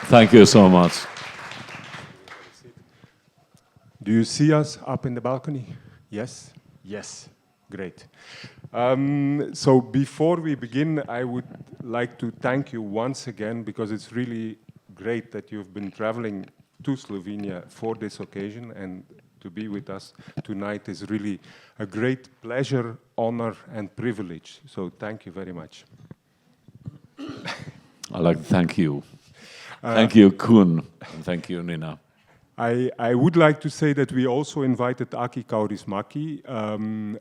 Thank you so much. Do you see us up in the balcony? Yes? Yes. Great. So before we begin, I would like to thank you once again, because it's really great that you've been traveling to Slovenia for this occasion, and to be with us tonight is really a great pleasure, honor, and privilege. So thank you very much. I'd like to thank you. Thank you, Kun, and thank you, Nina. I would like to say that we also invited Aki Kaurismäki,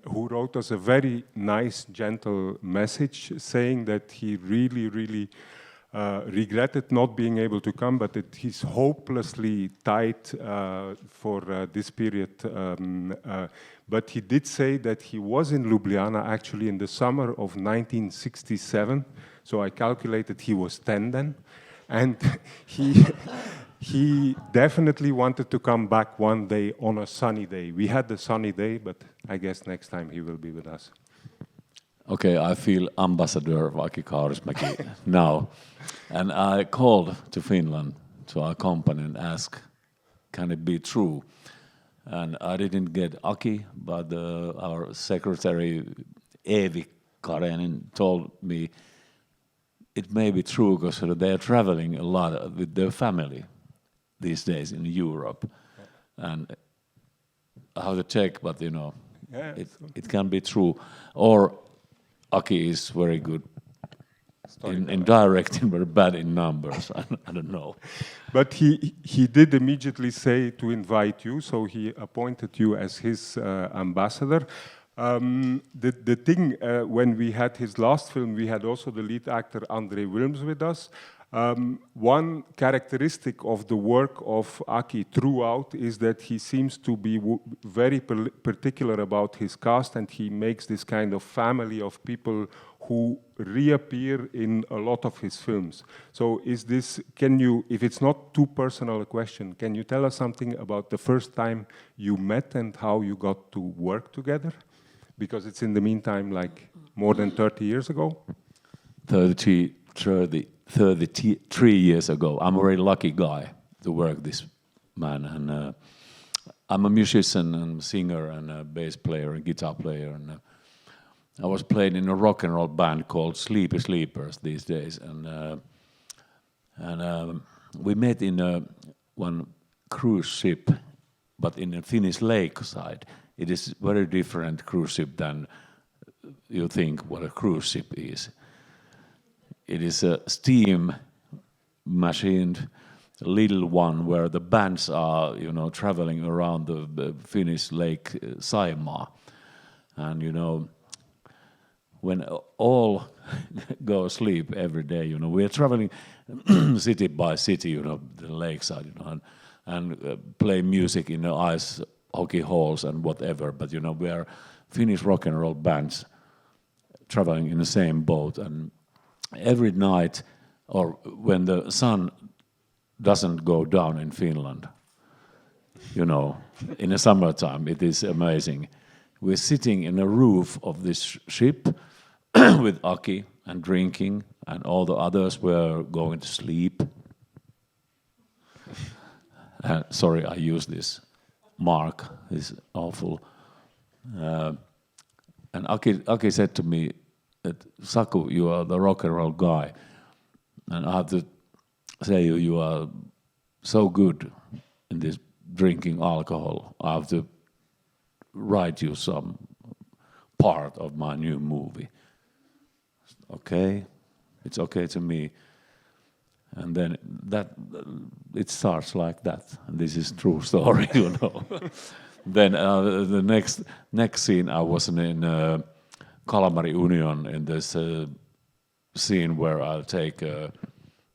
who wrote us a very nice, gentle message saying that he really regretted not being able to come, but that he's hopelessly tight for this period. But he did say that he was in Ljubljana actually in the summer of 1967. So I calculated he was 10 then. And he definitely wanted to come back one day on a sunny day. We had the sunny day, but I guess next time he will be with us. Okay, I feel ambassador of Aki Kaurismäki now. And I called to Finland to our company and asked, can it be true? And I didn't get Aki, but our secretary, Eevi Karenin, told me it may be true because they are traveling a lot with their family these days in Europe. And how to check, but it can be true. Or Aki is very good in directing, but bad in numbers. I don't know. But he did immediately say to invite you, so he appointed you as his ambassador. The thing, when we had his last film, we had also the lead actor André Wilms with us. One characteristic of the work of Aki throughout is that he seems to be very particular about his cast, and he makes this kind of family of people who reappear in a lot of his films. So can you, if it's not too personal a question, can you tell us something about the first time you met and how you got to work together? Because it's in the meantime like more than 30 years ago. 33 years ago. I'm a very lucky guy to work this man. And I'm a musician and singer and a bass player and guitar player. And I was playing in a rock and roll band called Sleepy Sleepers these days. And we met in one cruise ship, but in a Finnish lakeside. It is very different cruise ship than you think what a cruise ship is. It is a steam machined little one where the bands are, traveling around the Finnish lake Saimaa. And, when all go asleep every day, we are traveling city by city, the lakeside, and play music in the ice hockey halls and whatever, but we are Finnish rock and roll bands traveling in the same boat, and every night, or when the sun doesn't go down in Finland, in the summertime, it is amazing. We're sitting in the roof of this ship with Aki and drinking, and all the others were going to sleep. Sorry, I use this mark, is awful. And Aki said to me that, Saku, you are the rock and roll guy. And I have to say you are so good in this drinking alcohol. I have to write you some part of my new movie. Okay, it's okay to me. And then it starts like that. And this is true story, Then the next scene, I was in Kalmari Union in this scene where I'll take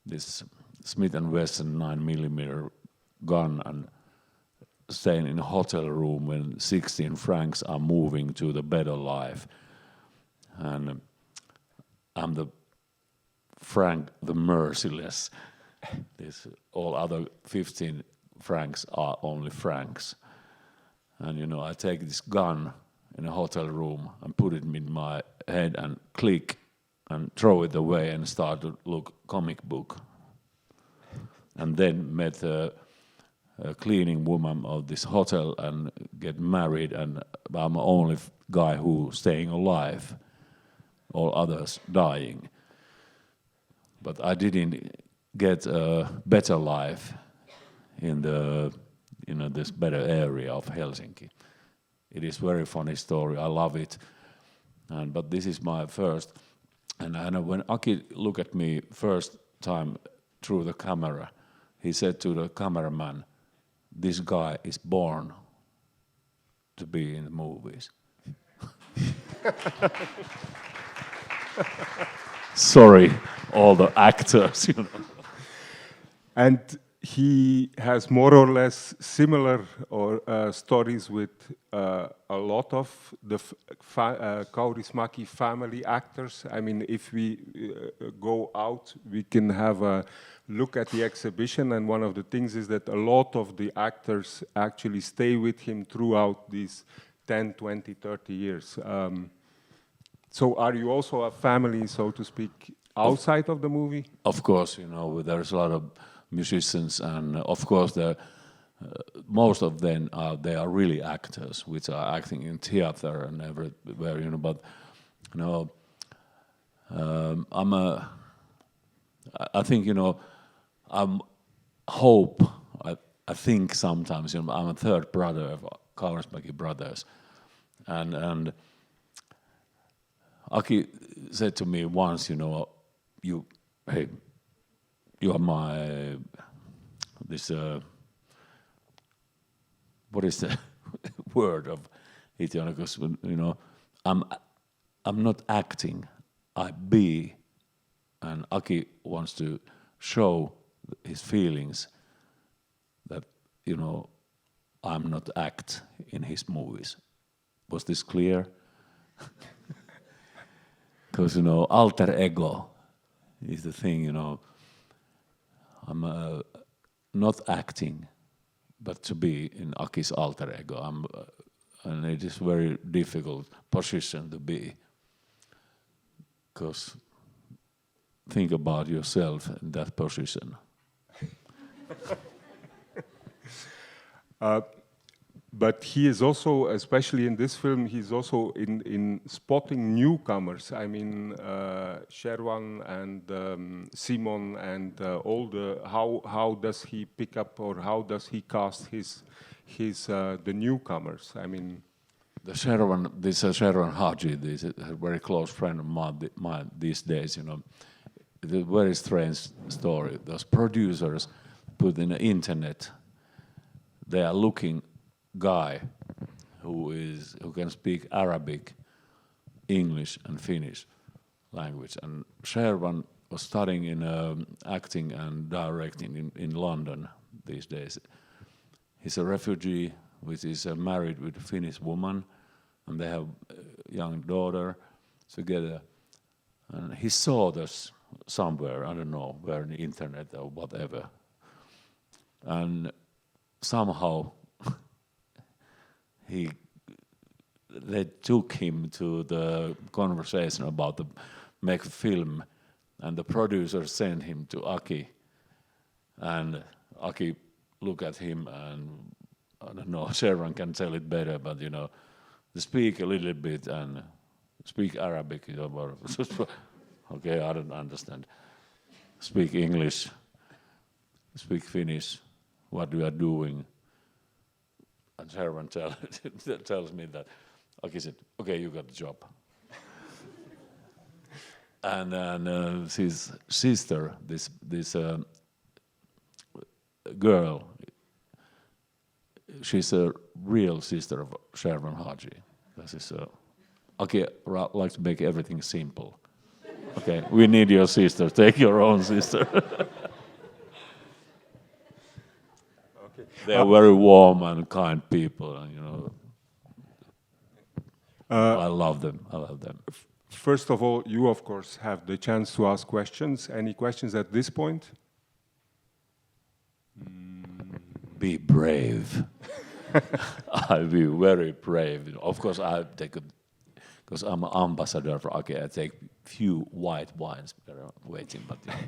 this Smith & Wesson 9mm gun and staying in a hotel room when 16 Franks are moving to the better life. And I'm the Frank the Merciless. All other 15 Franks are only Franks. And I take this gun in a hotel room and put it in my head and click and throw it away and start to look comic book. and then met a cleaning woman of this hotel and get married, and I'm the only guy who's staying alive, all others dying. But I didn't get a better life in the this better area of Helsinki. It is very funny story. I love it, but this is my first. And when Aki looked at me first time through the camera, he said to the cameraman, "This guy is born to be in the movies." Sorry, all the actors, you know. And he has more or less similar stories with a lot of the Kaurismäki family actors. I mean, if we go out, we can have a look at the exhibition, and one of the things is that a lot of the actors actually stay with him throughout these 10, 20, 30 years. So are you also a family, so to speak, outside of the movie? Of course, you know, there's a lot of musicians, and of course, most of them they are really actors, which are acting in theater and everywhere, you know. But you know, I think, you know, I think sometimes, you know, I'm a third brother of Kaurismäki brothers, and Aki said to me once, you know, you are my what is the word of it? You know, because, you know, I'm not acting, I be, and Aki wants to show his feelings that, you know, I'm not act in his movies. Was this clear? Because, you know, alter ego is the thing, you know. I'm not acting, but to be in Aki's alter ego. And it is very difficult position to be. Because think about yourself in that position. But he is also, especially in this film, he's also in spotting newcomers. I mean, Sherwan and Simon and how does he pick up, or how does he cast the newcomers? I mean, This Sherwan Haji, this is a very close friend of mine these days. You know, it's a very strange story. Those producers put in the internet. They are looking guy who can speak Arabic, English, and Finnish language. And Sherwan was studying in acting and directing in London these days. He's a refugee, which is married with a Finnish woman, and they have a young daughter together. And he saw this somewhere, I don't know, where on the internet or whatever. And somehow they took him to the conversation about the make film, and the producer sent him to Aki, and Aki looked at him, and I don't know, Sharon can tell it better, but, you know, speak a little bit and speak Arabic, you know, okay, I don't understand. Speak English, speak Finnish, what you are doing. And Sharon tells me that Aki said, "Okay, you got the job." And his sister, this girl, she's a real sister of Sharon Haji. This is Aki likes to make everything simple. Okay, we need your sister. Take your own sister. They are very warm and kind people, and, you know, I love them. I love them. First of all, you of course have the chance to ask questions. Any questions at this point? Be brave. I'll be very brave. Of course, I take because I'm an ambassador for Aki. I take few white wines that are waiting, but, you know,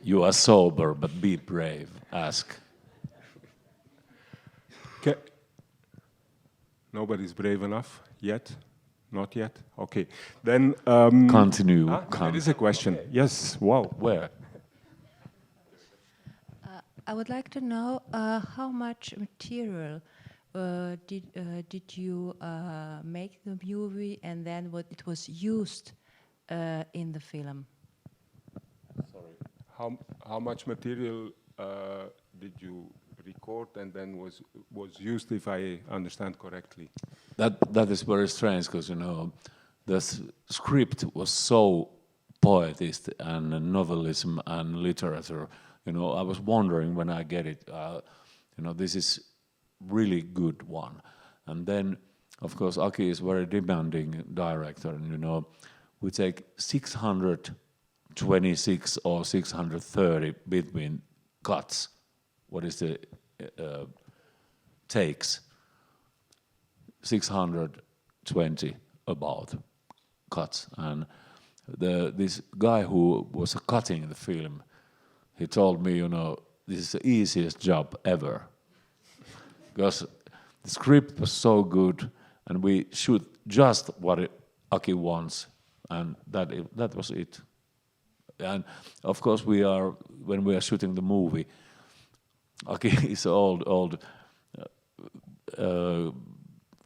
You are sober, but be brave. Ask. Nobody's brave enough yet? Not yet? Okay. Then... Continue. There is a question. Okay. Yes, wow. Where? I would like to know how much material did you make the movie, and then what it was used in the film? Sorry. How much material did you record and then was used, if I understand correctly? That is very strange, because the script was so poetic and novelism and literature. I was wondering when I get it. This is really good one. And then, of course, Aki is very demanding director, and we take 626 or 630 between cuts. What is the takes? 620 about cuts. And this guy who was cutting the film, he told me, this is the easiest job ever. Because the script was so good, and we shoot just what Aki wants, and that was it. And of course, when we are shooting the movie, Aki is old.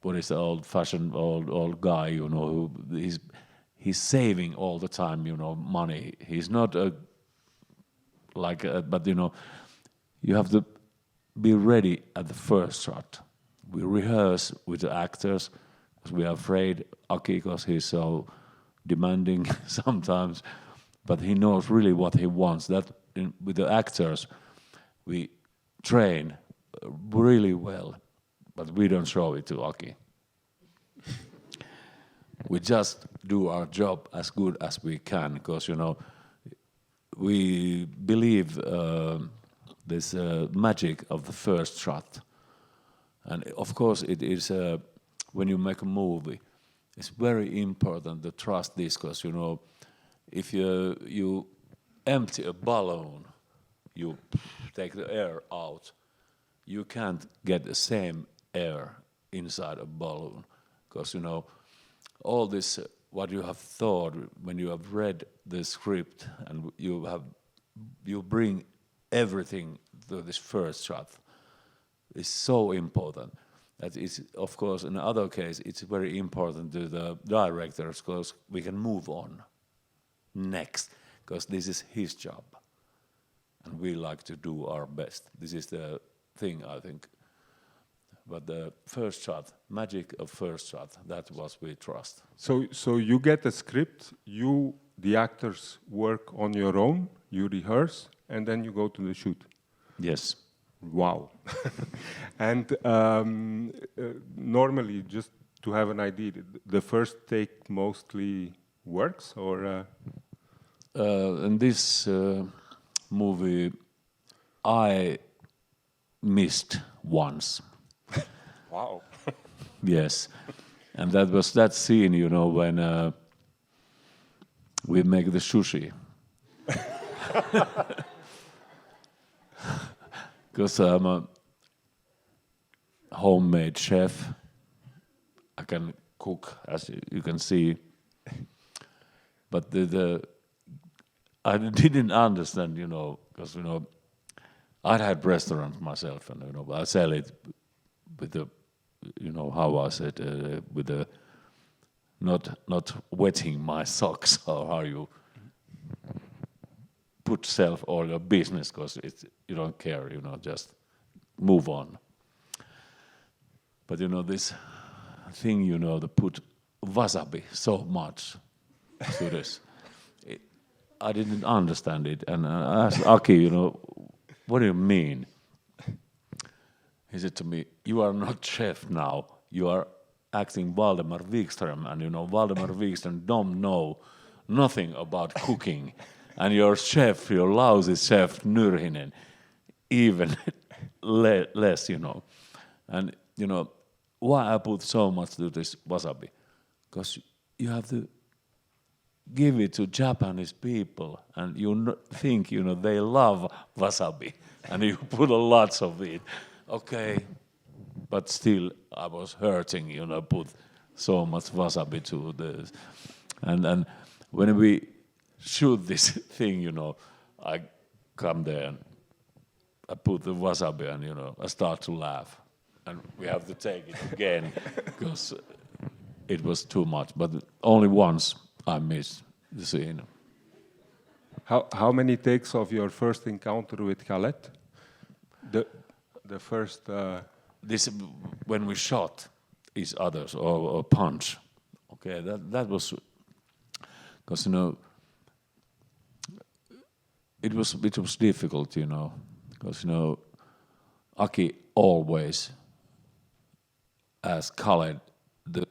What is the old-fashioned old guy? Who he's saving all the time. Money. He's not but you have to be ready at the first shot. We rehearse with the actors because we are afraid Aki, because he's so demanding sometimes, but he knows really what he wants. With the actors, we train really well, but we don't show it to Aki. We just do our job as good as we can, because we believe this magic of the first shot. And of course it is, when you make a movie, it's very important to trust this, because if you empty a balloon, you take the air out, you can't get the same air inside a balloon, because all this what you have thought when you have read the script, and you bring everything to this first shot. It's so important. That is, of course, in other case, it's very important to the directors, because we can move on next, because this is his job, and we like to do our best. This is the thing, I think. But the first shot, magic of first shot, that was we trust. So you get a script, the actors work on your own, you rehearse, and then you go to the shoot. Yes. Wow. And normally, just to have an idea, the first take mostly works, or? In this movie, I missed once. Wow. Yes, and that was that scene, when we make the sushi. Because I'm a homemade chef, I can cook, as you can see. But I didn't understand, because I had restaurant myself, and I sell it with the, how I said, with the not wetting my socks, or how you put self all your business, because you don't care, just move on. But this thing, to put wasabi so much to this, I didn't understand it, and I asked Aki, what do you mean? He said to me, you are not chef now, you are acting Valdemar Wikström, and Valdemar Wikström don't know nothing about cooking, and your chef, your lousy chef Nyrhinen, even less, And why I put so much to this wasabi? Because you have to give it to Japanese people, and you think, they love wasabi, and you put a lots of it. Okay, but still I was hurting, put so much wasabi to this. And when we shoot this thing, I come there and I put the wasabi and, I start to laugh. And we have to take it again because it was too much. But only once I missed the scene. How many takes of your first encounter with Khaled? The first... This, when we shot each other or punch, okay, that was... Because, it was difficult, because, Aki always asked Khaled to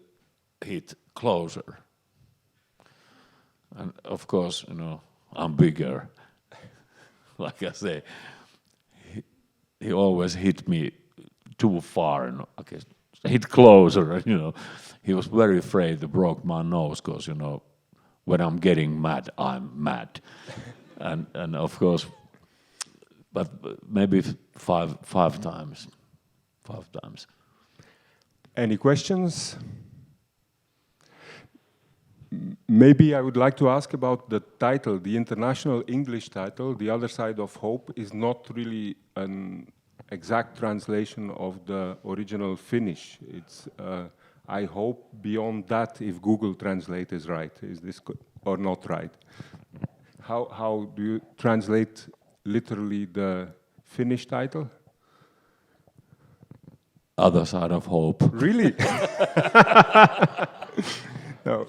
hit closer. And of course, I'm bigger. Like I say, he always hit me too far, and okay, hit closer, He was very afraid to break my nose, because, when I'm getting mad, I'm mad. and of course, but maybe five times. Any questions? Maybe I would like to ask about the title, the international English title, The Other Side of Hope, is not really an exact translation of the original Finnish. It's I hope beyond that, if Google Translate is right. Is this or not right? How do you translate literally the Finnish title? Other Side of Hope. Really? No.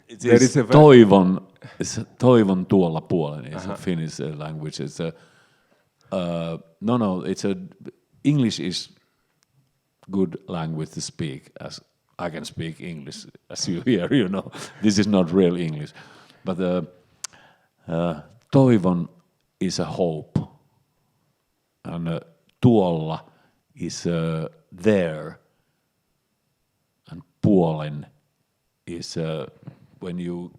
It is Toivon. It's Toivon, tuolla, puolen. It's a Finnish language. It's a it's a English is good language to speak, as I can speak English, as you hear. This is not real English, but Toivon is a hope, and tuolla is there, and puolen is when you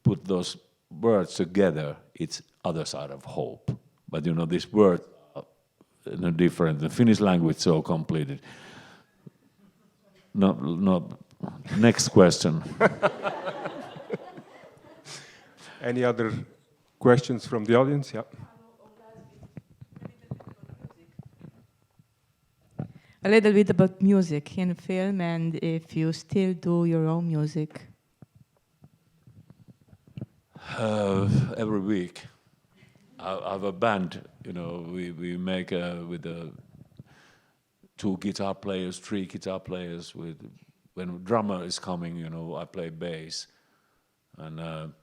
put those words together, it's other side of hope. But this word are different. The Finnish language is so completed. No. Next question. Any other questions from the audience? Yeah. A little bit about music in film, and if you still do your own music. Every week. I have a band, we make with 2 guitar players, 3 guitar players. When drummer is coming, I play bass. And I'm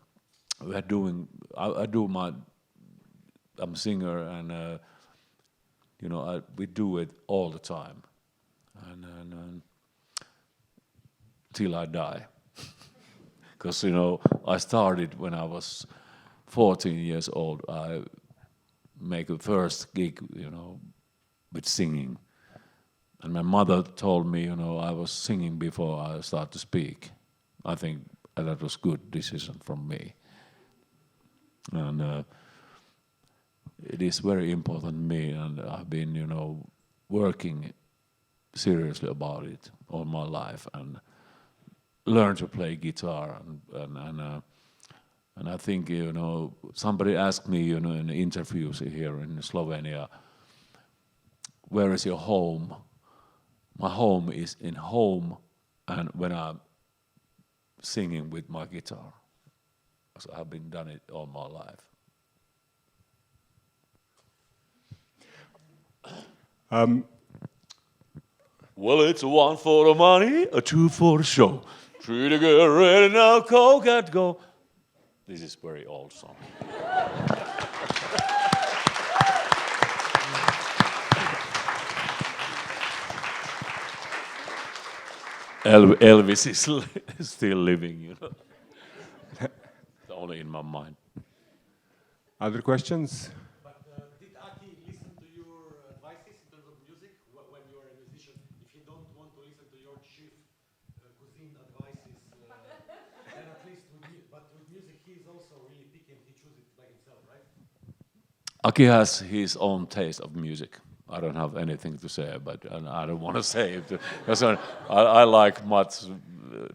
a singer, and we do it all the time, and till I die. Because I started when I was 14 years old. I make a first gig, with singing, and my mother told me, I was singing before I started to speak. I think that was good decision from me, and it is very important to me, and I've been, working seriously about it all my life, and learn to play guitar, and I think, somebody asked me, in interviews here in Slovenia, where is your home? My home is in home, and when I'm singing with my guitar. So I've been done it all my life. Well, it's a 1 for the money, a 2 for the show. 3 to get ready now, go, get go. This is very old song. Elvis is still living, only in my mind. Other questions? But did Aki listen to your advices in terms of music when you are a musician? If you don't want to listen to your chief cuisine advices, then at least with you. But Aki has his own taste of music. I don't have anything to say, and I don't want to say it because I like much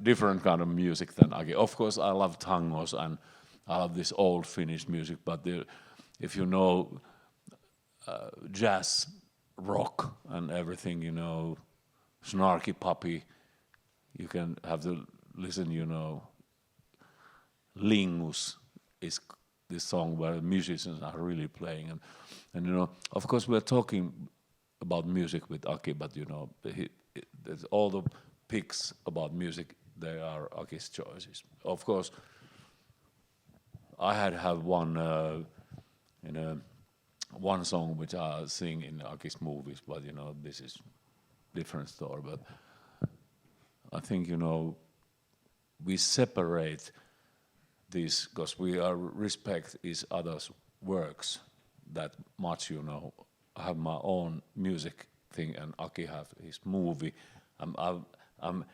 different kind of music than Aki. Of course, I love tangos and I love this old Finnish music, but if you know jazz, rock, and everything, you know, snarky puppy, you can have to listen, you know, Lingus is this song where musicians are really playing, and you know, of course, we're talking about music with Aki, but you know, all the picks about music, they are Aki's choices. Of course, I have one one song which I sing in Aki's movies, but you know, this is different story. But I think, you know, we separate this because we are respect each other's works that much, you know. I have my own music thing and Aki have his movie. I'm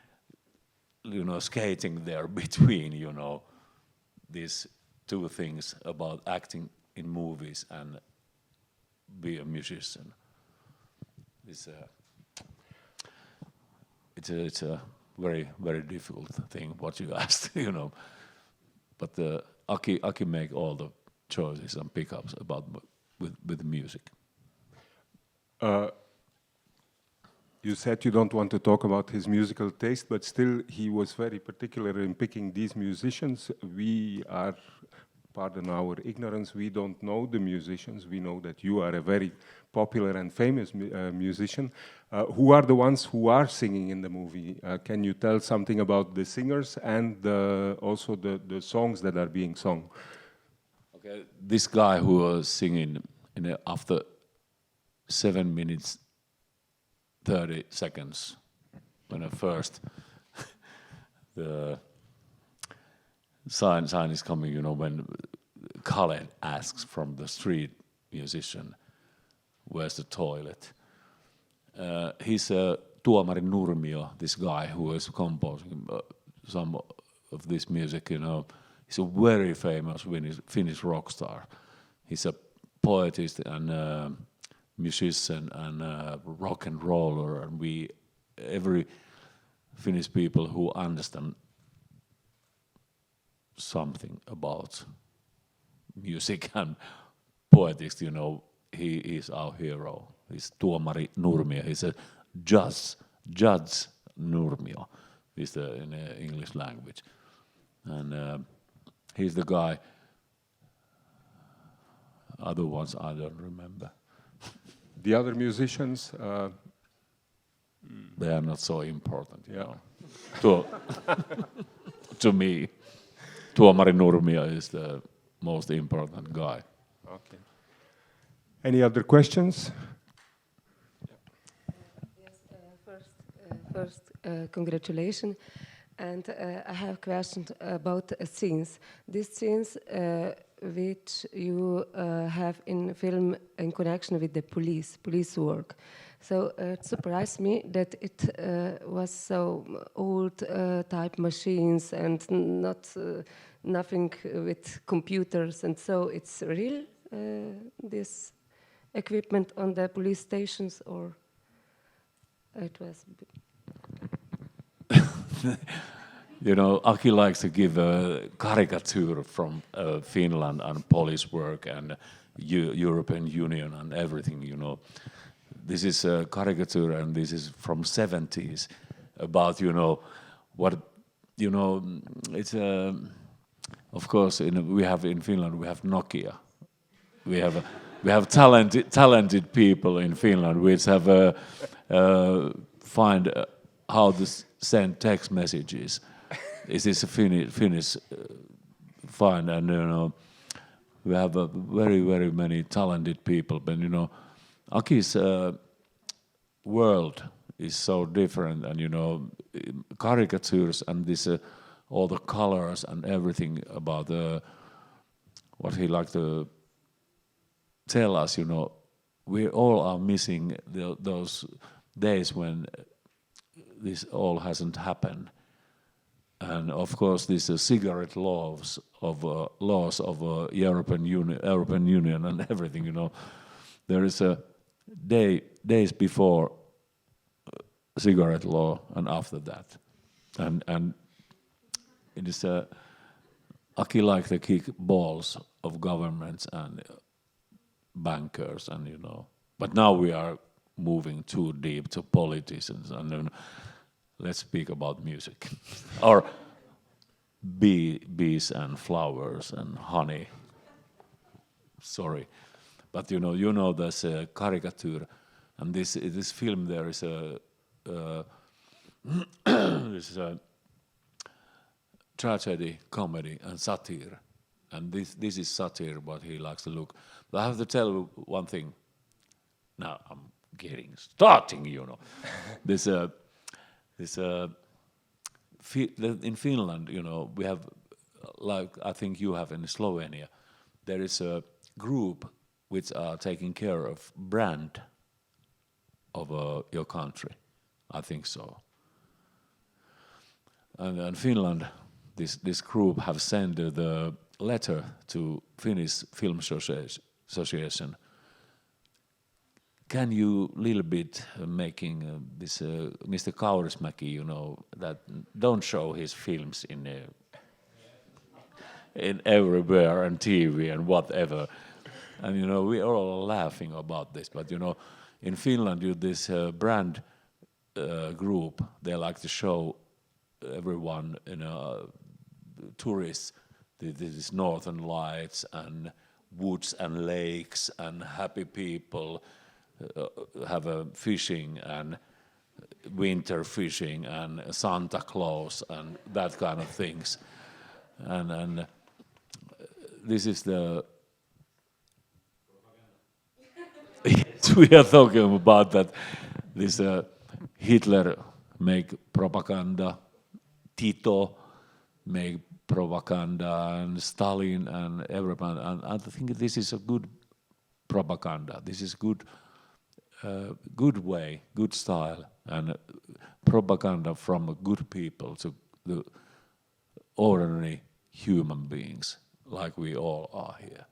you know, skating there between, you know, these two things about acting in movies and be a musician. It's a very, very difficult thing what you asked, you know. But Aki make all the choices and pickups about with music. You said you don't want to talk about his musical taste, but still he was very particular in picking these musicians. We are, pardon our ignorance, we don't know the musicians. We know that you are a very popular and famous musician. Who are the ones who are singing in the movie? Can you tell something about the singers and also the songs that are being sung? Okay, this guy who was singing after 7 minutes 30 seconds when at first the sign is coming, you know, when Khaled asks from the street musician, where's the toilet? He's Tuomari Nurmio, this guy who is composing some of this music, you know. He's a very famous Finnish rock star. He's a poetist and musician and rock and roller, and every Finnish people who understand something about music and poetics, you know, he is our hero. He's Tuomari Nurmio. He's a judge Nurmio, is in the English language, and he's the guy. Other ones I don't remember. The other musicians, they are not so important, you know. To me, Tuomari Nurmio is the most important guy. okay. Any other questions? Yes, first, congratulations. And I have questions about scenes. These scenes which you have in film in connection with the police work. So it surprised me that it was so old type machines and not nothing with computers, and so it's real this equipment on the police stations, or it was. You know, Aki likes to give a caricature from Finland and police work and European Union and everything, you know. This is a caricature and this is from 70s about, you know, what, you know, it's of course, we have in Finland, we have Nokia. We have talented people in Finland which have find how to send text messages. Is this a Finnish find, and you know, we have very, very many talented people, but you know, Aki's world is so different, and you know, caricatures and this all the colors and everything about what he liked to tell us, you know, we all are missing those days when this all hasn't happened. And of course, these cigarette laws of European Union and everything. You know, there is a days before cigarette law and after that, and it is Aki like to kick balls of governments and bankers, and you know. But now we are moving too deep to politicians, and then let's speak about music, or bees and flowers and honey. Sorry, but you know this caricature, and this film there is a this is a tragedy, comedy, and satire, and this is satire. What he likes to look. But I have to tell one thing. Now I'm getting starting. You know, in Finland, you know, we have, like I think you have in Slovenia, there is a group which are taking care of brand of your country. I think so. And Finland, this group have sent the letter to Finnish Film Association. Can you little bit making this Mr. Kaurismäki, you know, that don't show his films in everywhere and TV and whatever, and you know we are all laughing about this, but you know, in Finland, this brand group, they like to show everyone, you know, tourists, these northern lights and woods and lakes and happy people. Have a fishing and winter fishing and Santa Claus and that kind of things, and this is the yes, we are talking about that. This Hitler make propaganda, Tito make propaganda, and Stalin and everyone, and I think this is a good propaganda. This is good. Good way, good style, and propaganda from good people to the ordinary human beings, like we all are here.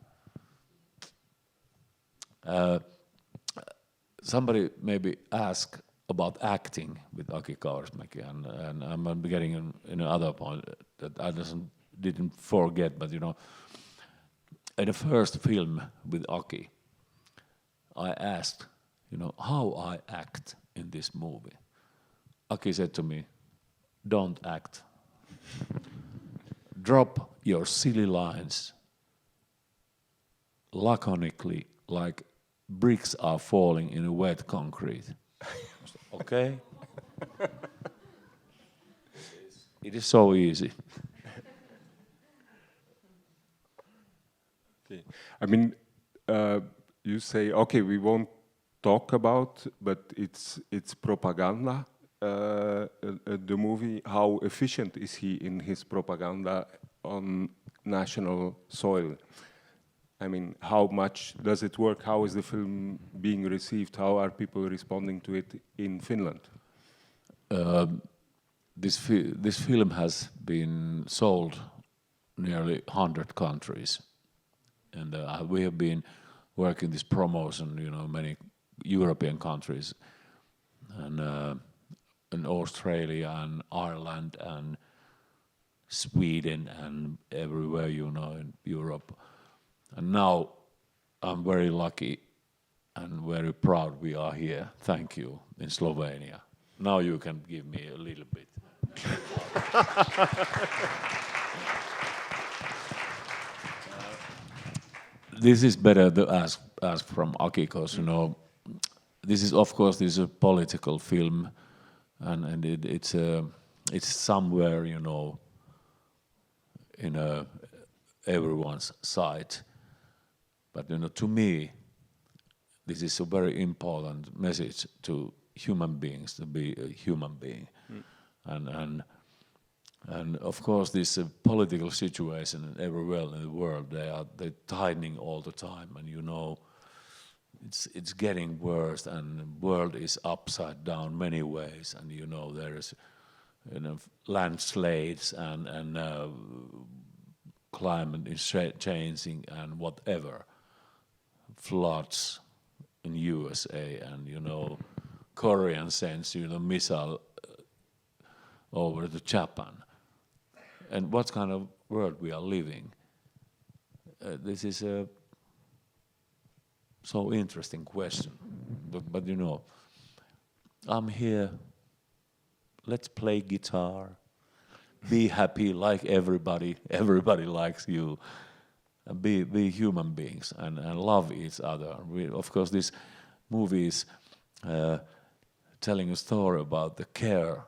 Somebody maybe asked about acting with Aki Kaurismäki, and I'm getting in another point that I didn't forget, but you know, in the first film with Aki, I asked, you know, how I act in this movie. Aki said to me, don't act. Drop your silly lines laconically, like bricks are falling in a wet concrete. Okay? It is so easy. Okay. I mean, you say, okay, we won't talk about, but it's propaganda. The movie, how efficient is he in his propaganda on national soil? I mean, how much does it work? How is the film being received? How are people responding to it in Finland? This film has been sold nearly 100 countries, and we have been working this promotion, you know, many European countries, and in Australia and Ireland and Sweden and everywhere, you know, in Europe. And now I'm very lucky and very proud we are here. Thank you, in Slovenia. Now you can give me a little bit. This is better to ask from Aki, because you know, this is of course a political film, and it's somewhere, you know, in everyone's sight. But you know, to me, this is a very important message to human beings, to be a human being, and of course this political situation everywhere in the world, they're tightening all the time, and you know, it's getting worse, and the world is upside down many ways, and you know, there is landslides and climate is changing and whatever, floods in USA and Korean sends missile over to Japan, and what kind of world we are living. This is a so interesting question, but I'm here. Let's play guitar, be happy like everybody. Everybody likes you. And be human beings and love each other. Of course, this movie is telling a story about the care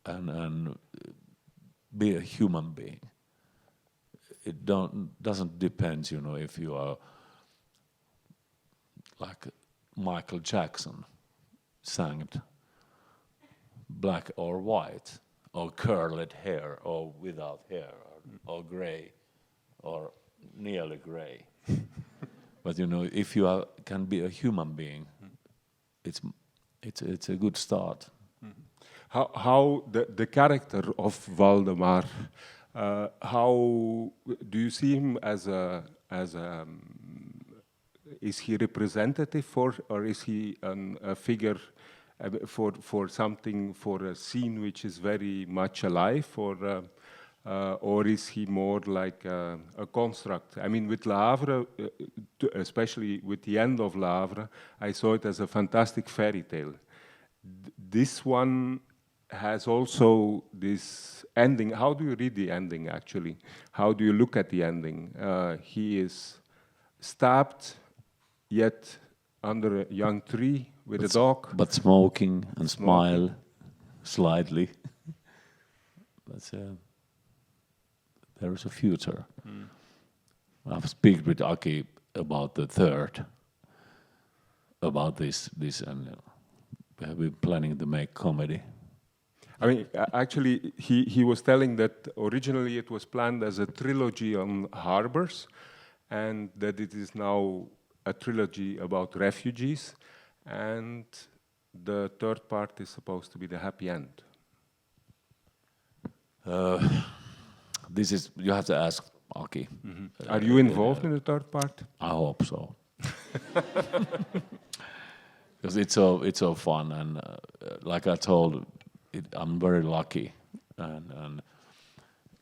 and be a human being. It doesn't depend, if you are like Michael Jackson sang it, black or white, or curled hair, or without hair, or gray, or nearly gray. But if you can be a human being, it's a good start. How the character of Valdemar, how do you see him as a is he representative for, or is he a figure for something, for a scene which is very much alive, or is he more like a construct? I mean, with Le Havre, especially with the end of Le Havre, I saw it as a fantastic fairy tale. This one has also this ending. How do you read the ending, actually? How do you look at the ending? He is stabbed, yet under a young tree with a dog. But smoking and smile slightly. There is a future. I've spoken with Aki about the third, about this, and we have been planning to make comedy. I mean, actually, he was telling that originally it was planned as a trilogy on harbors, and that it is now a trilogy about refugees, and the third part is supposed to be the happy end. This is, you have to ask Aki. Are you involved in the third part? I hope so. Because it's so fun, and like I told, I'm very lucky, and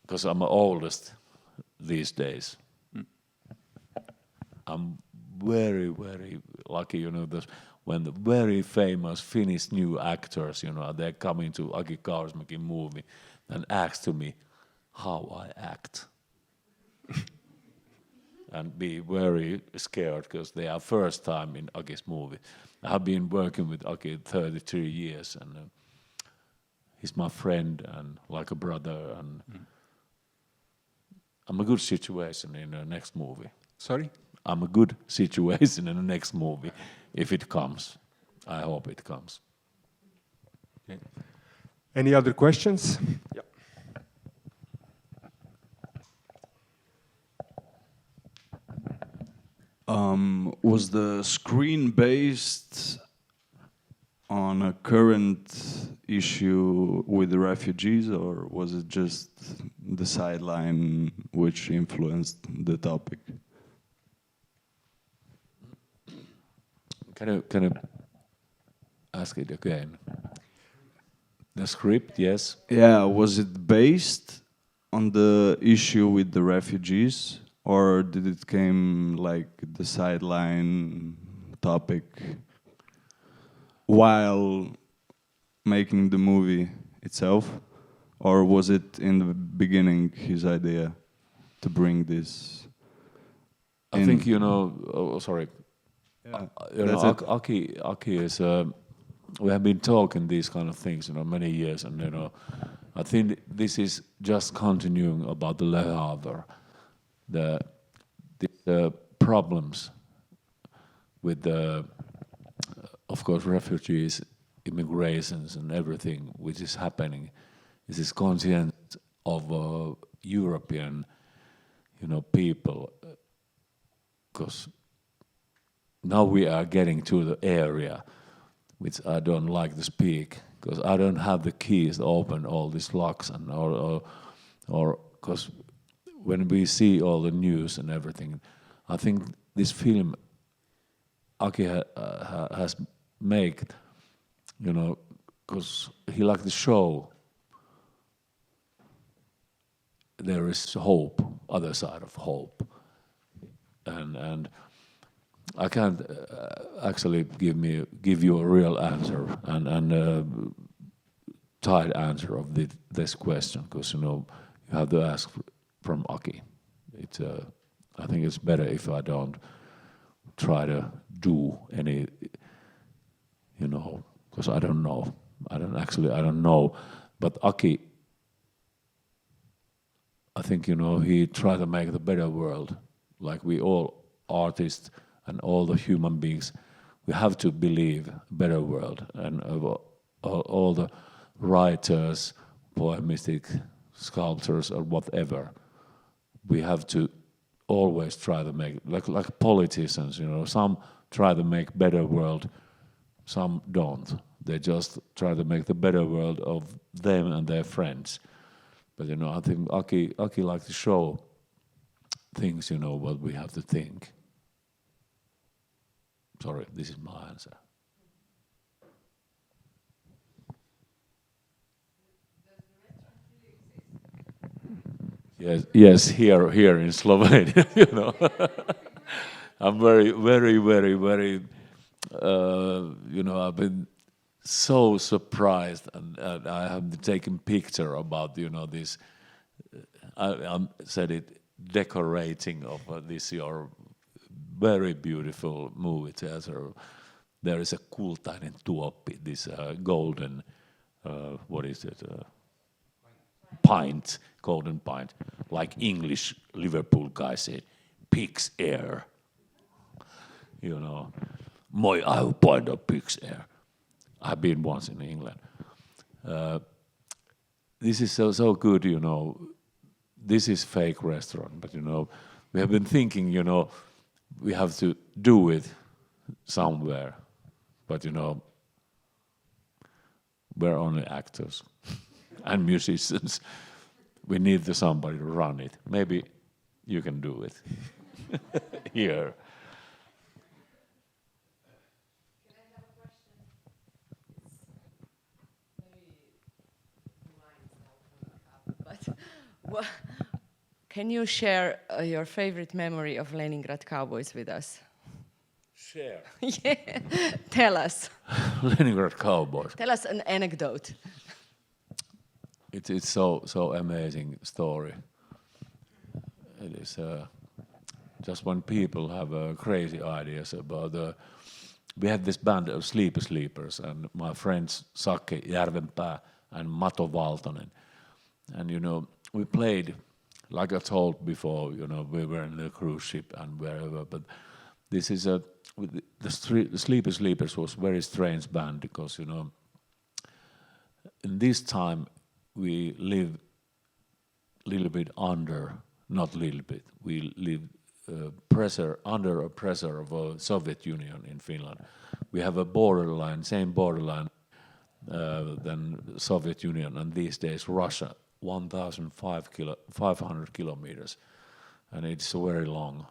because I'm the oldest these days. I'm very, very lucky, when the very famous Finnish new actors, they're coming to Aki Kaurismäki movie and ask to me how I act. And be very scared because they are first time in Aki's movie. I have been working with Aki 33 years, and he's my friend and like a brother, and I'm a good situation in the next movie. Sorry? I'm a good situation in the next movie, if it comes. I hope it comes. Okay. Any other questions? Yeah. Was the screen based on a current issue with the refugees, or was it just the sideline which influenced the topic? Can you ask it again? The script, yes. Yeah, was it based on the issue with the refugees, or did it came like the sideline topic while making the movie itself, or was it in the beginning his idea to bring this? I think sorry. Yeah, Aki is. We have been talking these kind of things, many years, and I think this is just continuing about the Le Havre, the problems with the, of course, refugees, immigrations, and everything which is happening. This is conscience of European, people, because now we are getting to the area which I don't like to speak because I don't have the keys to open all these locks and or because when we see all the news and everything, I think this film Aki has made, you know, because he liked to show there is hope, other side of hope, and I can't actually give you a real answer and tight answer of this question because you have to ask from Aki. It's I think it's better if I don't try to do any, because I don't know. I don't know. But Aki, I think he tried to make the better world. Like we all artists and all the human beings, we have to believe a better world. And all the writers, poemistic sculptors, or whatever, we have to always try to make like politicians. Some try to make better world, some don't. They just try to make the better world of them and their friends. But I think Aki likes to show things, what we have to think. Sorry, this is my answer. Yes, here in Slovenia, I'm very, very, very, very, I've been so surprised and I have taken picture about, this, I said it, decorating of this your very beautiful movie theater. There is a kultainen tuoppi, this golden, what is it, pint, golden pint, like English Liverpool guy said, pig's ear. Moi I pint of pig's ear. I've been once in England. This is so good, This is fake restaurant, but we have been thinking, we have to do it somewhere, but we're only actors and musicians. We need somebody to run it. Maybe you can do it here. Can I have a question? Maybe mine is now coming up, but can you share your favorite memory of Leningrad Cowboys with us? Share. Yeah, tell us. Leningrad Cowboys. Tell us an anecdote. It's so amazing story. It is just when people have crazy ideas about. We had this band of Sleepers, and my friends Sakki Järvenpää and Mato Valtonen, and we played. Like I told before, we were in the cruise ship and wherever. But this is the Sleepers was very strange band because in this time we live a little bit under, not little bit. We live under a pressure of a Soviet Union in Finland. We have a borderline, same borderline than Soviet Union, and these days Russia. 1,500 kilometers, and it's a very long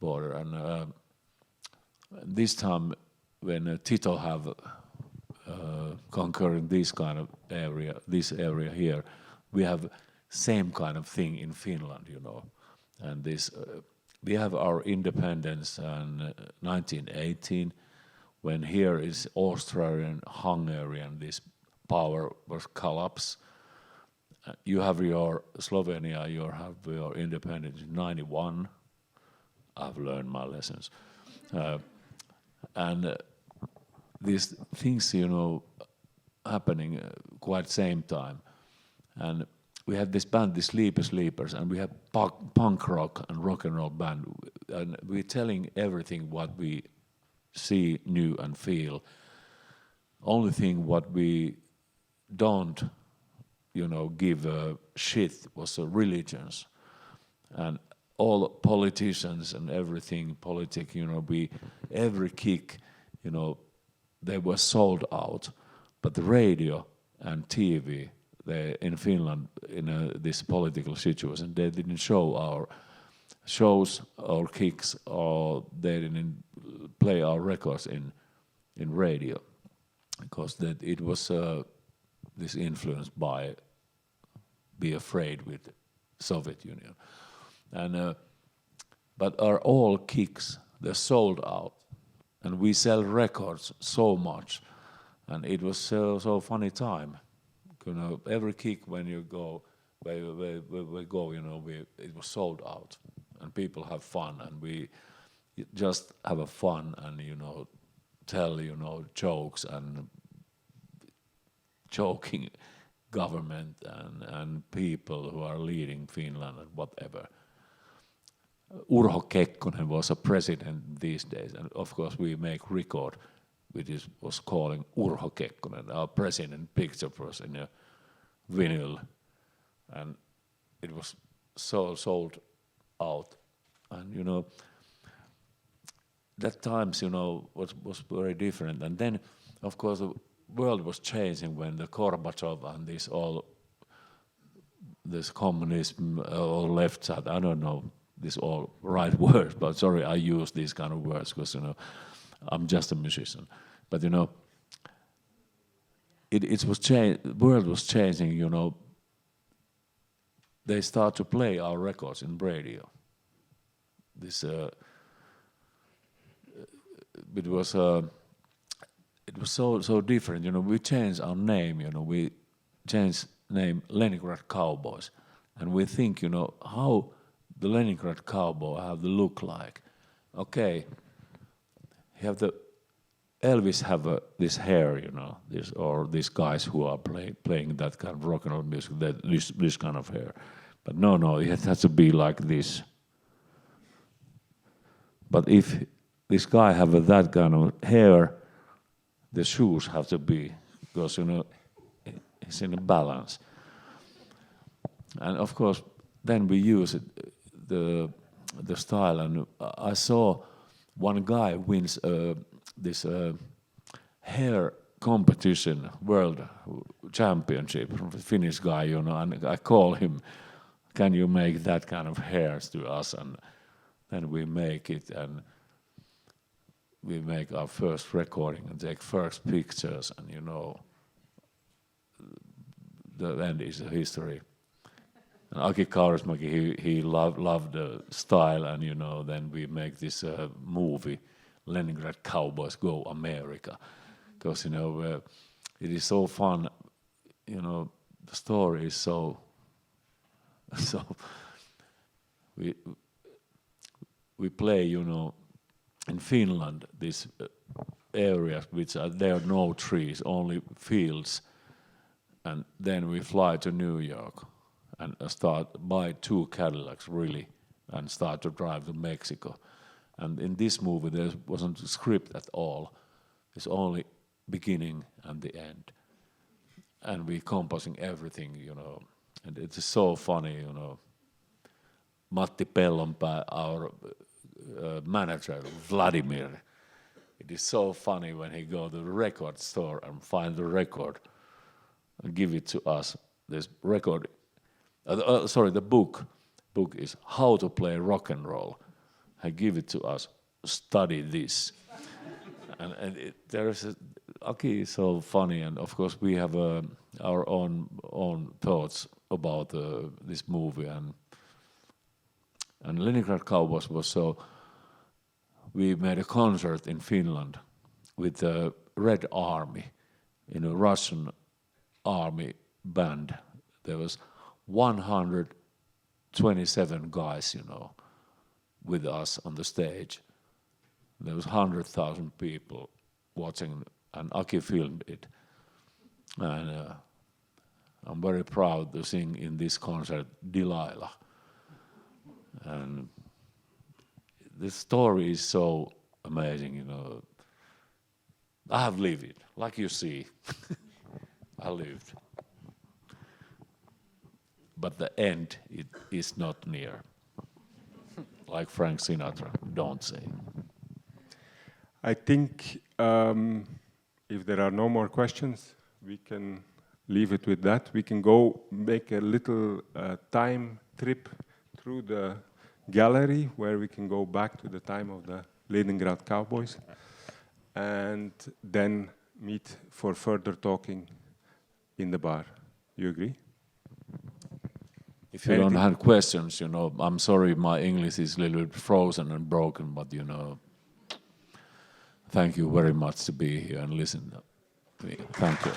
border. And this time, when Tito have conquering this kind of area, this area here, we have same kind of thing in Finland, And this we have our independence in 1918, when here is Austrian, Hungarian, this power was collapsed. You have your Slovenia, you have your independence in 91. I've learned my lessons. And these things, happening quite same time. And we had this band, the Sleepers, and we have punk rock and rock and roll band. And we're telling everything what we see, knew, and feel. Only thing what we don't give a shit was religions, and all politicians and everything politic. We every kick, they were sold out, but the radio and TV, they, in Finland, in this political situation, they didn't show our shows or kicks, or they didn't play our records in radio, because that it was this influenced by be afraid with Soviet Union, and but our all kicks, they're sold out, and we sell records so much, and it was so funny time. You know, every kick when you go, we go, you know, it was sold out, and people have fun, and we just have a fun, and you know, tell, you know, jokes and joking government and people who are leading Finland and whatever. Urho Kekkonen was a president these days, and of course we make record which was calling Urho Kekkonen. Our president picture was in a vinyl, and it was so sold out. And you know, that times, you know, was very different. And then, of course, the world was changing when the Gorbachev and this communism or left side, I don't know this all right words, but sorry, I use these kind of words because, you know, I'm just a musician. But, you know, the world was changing, you know. They start to play our records in radio. This, it was so different, you know. We changed our name, you know. We changed name Leningrad Cowboys, and we think, you know, how the Leningrad Cowboy have the look like. Okay, Elvis have this hair, you know, or these guys who are playing that kind of rock and roll music, this kind of hair. But no, it has to be like this. But if this guy have that kind of hair, the shoes have to be, because, you know, it's in a balance. And of course, then we use it, the style. And I saw one guy wins this hair competition, world championship, from the Finnish guy, you know, and I call him, can you make that kind of hairs to us? And then we make it, and we make our first recording and take first pictures, and you know, the end is the history. And Aki Kaurismäki, he loved the style, and you know, then we make this movie, Leningrad Cowboys Go America, because you know, it is so fun, you know, the story is so we play, you know, in Finland, these areas which there are no trees, only fields, and then we fly to New York and buy 2 Cadillacs really, and start to drive to Mexico. And in this movie there wasn't a script at all. It's only beginning and the end. And we composing everything, you know, and it's so funny, you know. Matti Pellonpää, our manager, Vladimir, it is so funny when he go to the record store and find the record and give it to us. This record, the book is How to Play Rock and Roll. He give it to us, study this. and Aki is so funny, and of course we have our own thoughts about this movie, and Leningrad Cowboys was so. We made a concert in Finland with the Red Army, in a Russian army band. There was 127 guys, you know, with us on the stage. There was 100,000 people watching, and Aki filmed it. And I'm very proud to sing in this concert Delilah. And the story is so amazing, you know. I have lived it, like you see. I lived. But the end, it is not near. Like Frank Sinatra, don't say. I think if there are no more questions, we can leave it with that. We can go make a little time trip through the gallery where we can go back to the time of the Leningrad Cowboys and then meet for further talking in the bar. You agree? If you don't have questions, you know, I'm sorry my English is a little bit frozen and broken, but you know, thank you very much to be here and listen to me. Thank you.